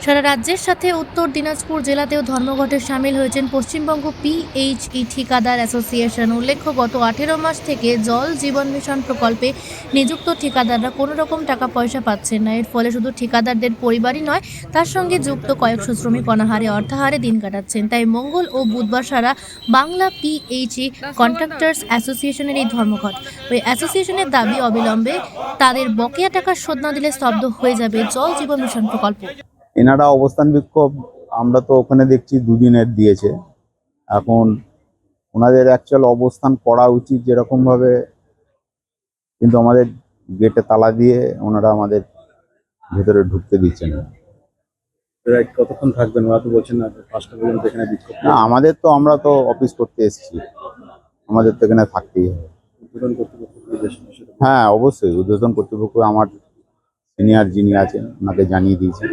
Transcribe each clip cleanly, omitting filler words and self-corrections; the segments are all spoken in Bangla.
সারা রাজ্যের সাথে উত্তর দিনাজপুর জেলাতেও ধর্মঘটে সামিল হয়েছেন পশ্চিমবঙ্গ পিএইচই ঠিকাদার অ্যাসোসিয়েশন। উল্লেখ্য, গত 18 মাস থেকে জল জীবন মিশন প্রকল্পে নিযুক্ত ঠিকাদাররা কোনো রকম টাকা পয়সা পাচ্ছেন না। এর ফলে শুধু ঠিকাদারদের পরিবারই নয়, তার সঙ্গে যুক্ত কয়েকশো শ্রমিক অনাহারে অর্থাহারে দিন কাটাচ্ছেন। তাই মঙ্গল ও বুধবার সারা বাংলা পিএইচই কন্ট্রাক্টর্স অ্যাসোসিয়েশনের এই ধর্মঘট। ওই অ্যাসোসিয়েশনের দাবি, অবিলম্বে তাদের বকেয়া টাকা শোধ না দিলে স্তব্ধ হয়ে যাবে জল জীবন মিশন প্রকল্প। এনারা অবস্থান বিক্ষোভ আমরা তো ওখানে দেখছি দুদিনের দিয়েছে। এখন ওনাদের অ্যাকচুয়াল অবস্থান করা উচিত যেরকমভাবে, কিন্তু আমাদের গেটে তালা দিয়ে ওনারা আমাদের ভেতরে ঢুকতে দিচ্ছেন না। কতক্ষণ থাকবেন? ওরা তো বলছেন না 5টা পর্যন্ত এখানে বিক্ষোভ। না, আমরা তো অফিস করতে এসেছি, আমাদের তো এখানে থাকতেই হবে। উদ্বোধন কর্তৃপক্ষ হ্যাঁ, অবশ্যই ঊর্ধ্বতন কর্তৃপক্ষ আমার সিনিয়র যিনি আছেন ওনাকে জানিয়ে দিয়েছেন,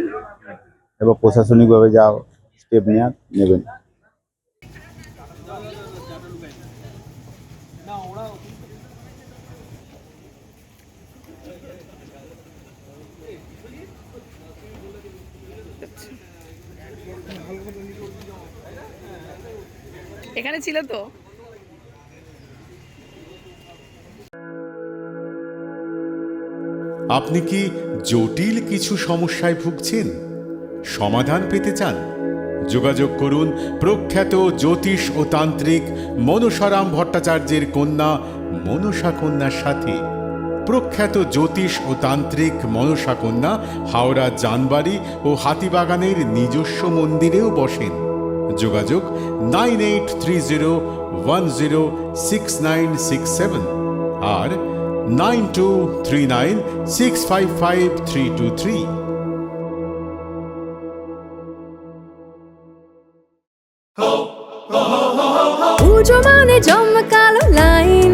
এবার প্রশাসনিকভাবে যা স্টেপ নেবেন। এখানে ছিল তো। আপনি কি জটিল কিছু সমস্যায় ভুগছেন? সমাধান পেতে চান? যোগাযোগ করুন প্রখ্যাত জ্যোতিষ ও তান্ত্রিক মনসারাম ভট্টাচার্যের কন্যা মনসা কন্যার সাথে। প্রখ্যাত জ্যোতিষ ও তান্ত্রিক মনসা কন্যা হাওড়া জানবাড়ি ও হাতিবাগানের নিজস্ব মন্দিরেও বসেন। যোগাযোগ 9830106967 আর 9239655323। পুজো মানে জমকালো লাইন,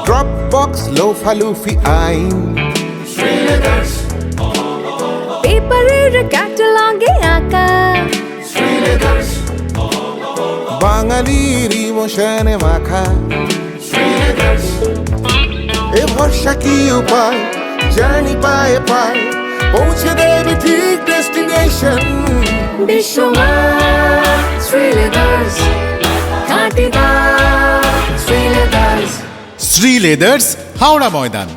Dropbox লোফালুফি আইন, পেপারের ক্যাটালগে আঁকা, বাঙালির ইমোশনে মাখা। এ ভরসা কি উপায়, জার্নি পায়ে পায় পৌঁছে দেবে ঠিক ডেস্টিনেশন। বিশ্বমান শ্রীলেদার্স, কাটিদার শ্রীলেদার্স। শ্রী লেদার্স, হাওড়া ময়দান।